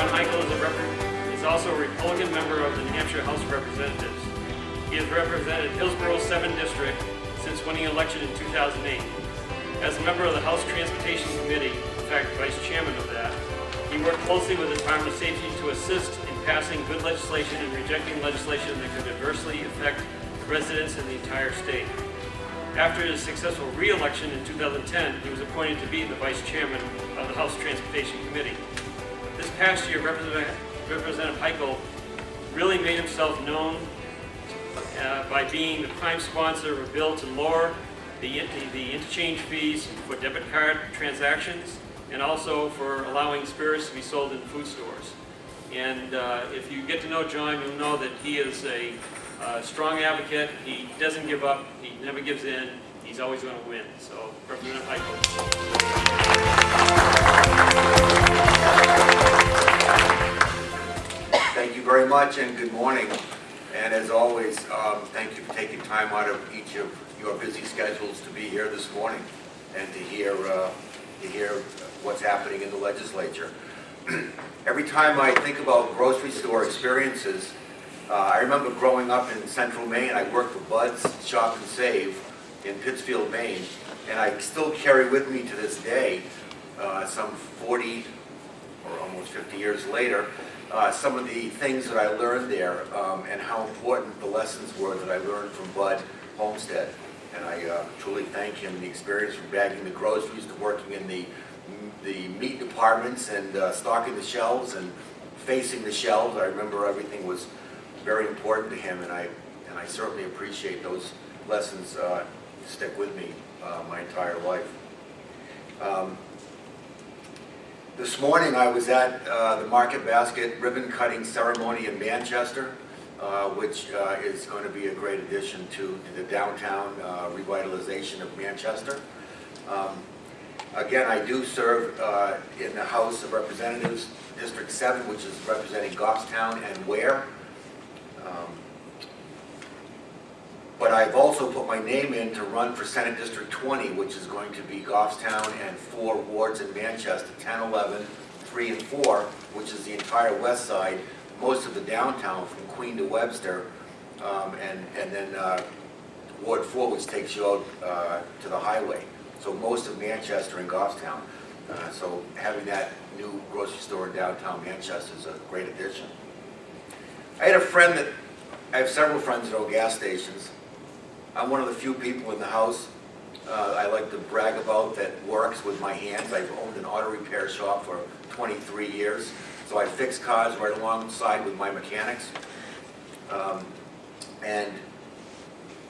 John Heikel is also a Republican member of the New Hampshire House of Representatives. He has represented Hillsborough's 7th District since winning election in 2008. As a member of the House Transportation Committee, in fact, Vice Chairman of that, he worked closely with the Department of Safety to assist in passing good legislation and rejecting legislation that could adversely affect residents in the entire state. After his successful re-election in 2010, he was appointed to be the Vice Chairman of the House Transportation Committee. This past year, Representative Heikel really made himself known by being the prime sponsor of a bill to lower the interchange fees for debit card transactions, and also for allowing spirits to be sold in food stores. And if you get to know John, you'll know that he is a strong advocate. He doesn't give up. He never gives in. He's always going to win. So, Representative Heikel. Thank you very much, and good morning. And as always, thank you for taking time out of each of your busy schedules to be here this morning and to hear what's happening in the legislature. Every time I think about grocery store experiences, I remember growing up in central Maine. I worked for Bud's Shop and Save in Pittsfield, Maine, and I still carry with me to this day, some 40 or almost 50 years later, some of the things that I learned there and how important the lessons were that I learned from Bud Homestead. And I truly thank him. The experience from bagging the groceries to working in the meat departments and stocking the shelves and facing the shelves. I remember everything was very important to him, and I certainly appreciate those lessons stick with me my entire life. This morning I was at the Market Basket ribbon cutting ceremony in Manchester, which is going to be a great addition to the downtown revitalization of Manchester. Again, I do serve in the House of Representatives, District 7, which is representing Goffstown and Ware. But I've also put my name in to run for Senate District 20, which is going to be Goffstown and 4 wards in Manchester, 10, 11, 3, and 4, which is the entire west side, most of the downtown from Queen to Webster, and then Ward 4, which takes you out to the highway. So most of Manchester and Goffstown. So having that new grocery store in downtown Manchester is a great addition. I have several friends that own gas stations. I'm one of the few people in the house I like to brag about that works with my hands. I've owned an auto repair shop for 23 years, so I fix cars right alongside with my mechanics. And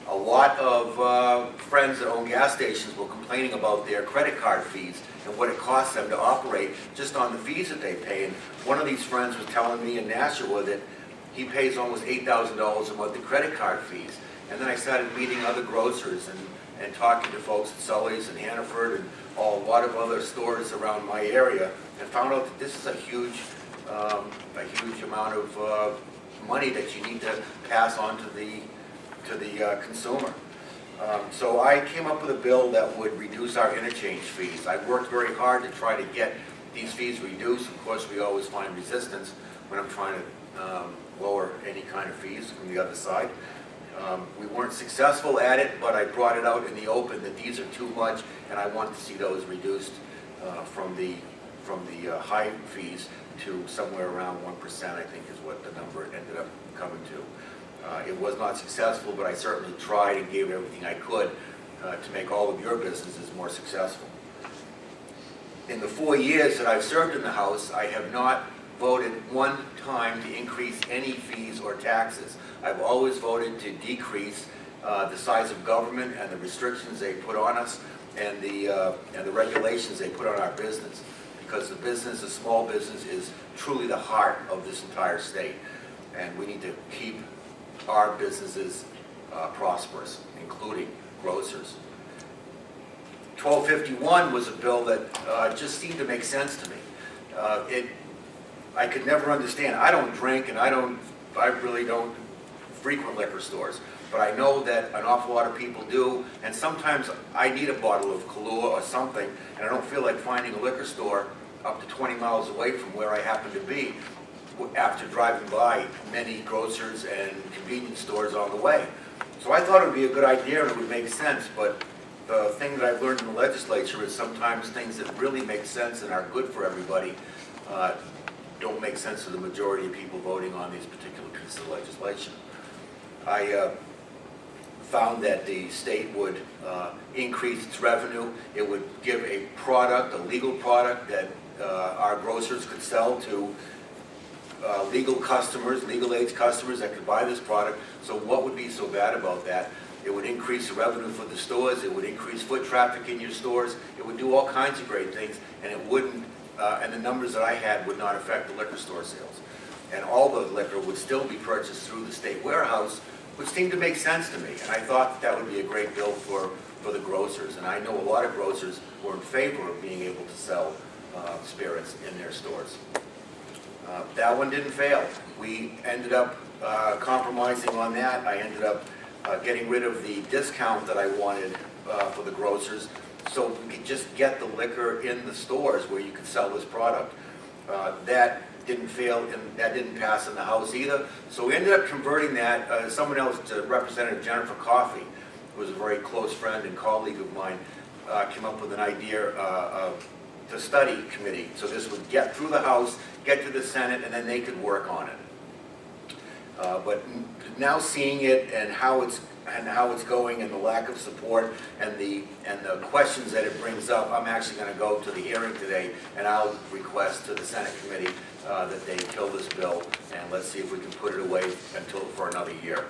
a lot of friends that own gas stations were complaining about their credit card fees and what it costs them to operate just on the fees that they pay. And one of these friends was telling me in Nashua that he pays almost $8,000 a month in credit card fees. And then I started meeting other grocers and talking to folks at Sully's and Hannaford and a lot of other stores around my area, and found out that this is a huge amount of money that you need to pass on to the consumer. So I came up with a bill that would reduce our interchange fees. I worked very hard to try to get these fees reduced. Of course, we always find resistance when I'm trying to lower any kind of fees from the other side. We weren't successful at it, but I brought it out in the open that these are too much, and I want to see those reduced from the high fees to somewhere around 1%, I think is what the number ended up coming to. It was not successful, but I certainly tried and gave everything I could to make all of your businesses more successful. In the 4 years that I've served in the House, I have not voted one time to increase any fees or taxes. I've always voted to decrease the size of government and the restrictions they put on us and the regulations they put on our business, because the small business is truly the heart of this entire state, and we need to keep our businesses prosperous, including grocers. 1251 was a bill that just seemed to make sense to me. I could never understand. I don't drink, and I really don't frequent liquor stores, but I know that an awful lot of people do, and sometimes I need a bottle of Kahlua or something, and I don't feel like finding a liquor store up to 20 miles away from where I happen to be after driving by many grocers and convenience stores on the way. So I thought it would be a good idea and it would make sense, but the thing that I've learned in the legislature is sometimes things that really make sense and are good for everybody don't make sense to the majority of people voting on these particular pieces of legislation. I found that the state would increase its revenue. It would give a product, a legal product that our grocers could sell to legal customers, legal age customers that could buy this product. So what would be so bad about that? It would increase the revenue for the stores, it would increase foot traffic in your stores, it would do all kinds of great things, and it wouldn't, and the numbers that I had would not affect the liquor store sales. And all the liquor would still be purchased through the state warehouse, which seemed to make sense to me. And I thought that would be a great bill for the grocers. And I know a lot of grocers were in favor of being able to sell spirits in their stores. That one didn't fail. We ended up compromising on that. I ended up getting rid of the discount that I wanted for the grocers, so we could just get the liquor in the stores where you could sell this product. That didn't fail, and that didn't pass in the House either. So we ended up converting that. Someone else, Representative Jennifer Coffey, who was a very close friend and colleague of mine, came up with an idea of the study committee. So this would get through the House, get to the Senate, and then they could work on it. But now seeing it and how it's going and the lack of support and the questions that it brings up, I'm actually going to go to the hearing today and I'll request to the Senate committee that they kill this bill, and let's see if we can put it away for another year.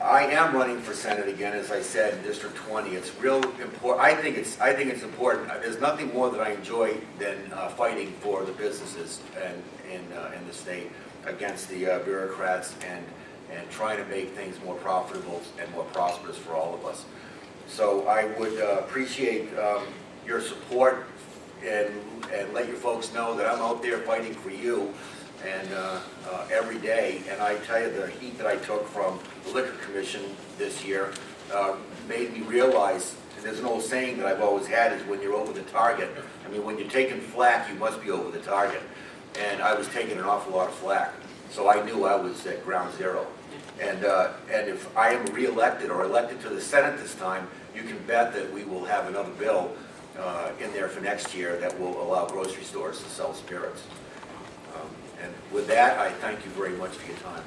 I am running for Senate again, as I said, in District 20. It's real important. I think it's important. There's nothing more that I enjoy than fighting for the businesses in the state against the bureaucrats and trying to make things more profitable and more prosperous for all of us. So I would appreciate your support and let your folks know that I'm out there fighting for you and every day. And I tell you, the heat that I took from the Liquor Commission this year made me realize, and there's an old saying that I've always had, is when you're over the target. I mean, when you're taking flack, you must be over the target. And I was taking an awful lot of flack. So I knew I was at ground zero. And if I am reelected or elected to the Senate this time, you can bet that we will have another bill in there for next year that will allow grocery stores to sell spirits. And with that, I thank you very much for your time.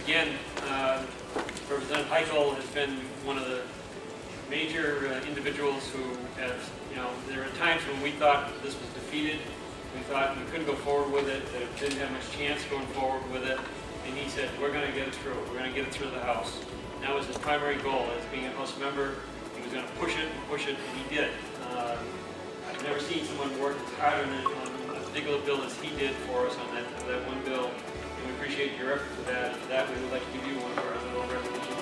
Again, Representative Heikel has been one of the major individuals who have, there are times when we thought this was defeated. We thought we couldn't go forward with it, that it didn't have much chance going forward with it. And he said, we're going to get it through. We're going to get it through the House. And that was his primary goal as being a House member. He was going to push it, and he did. I've never seen someone work as hard on a particular bill as he did for us on that one bill. And we appreciate your effort for that. And for that, we would like to give you one of our little resolutions.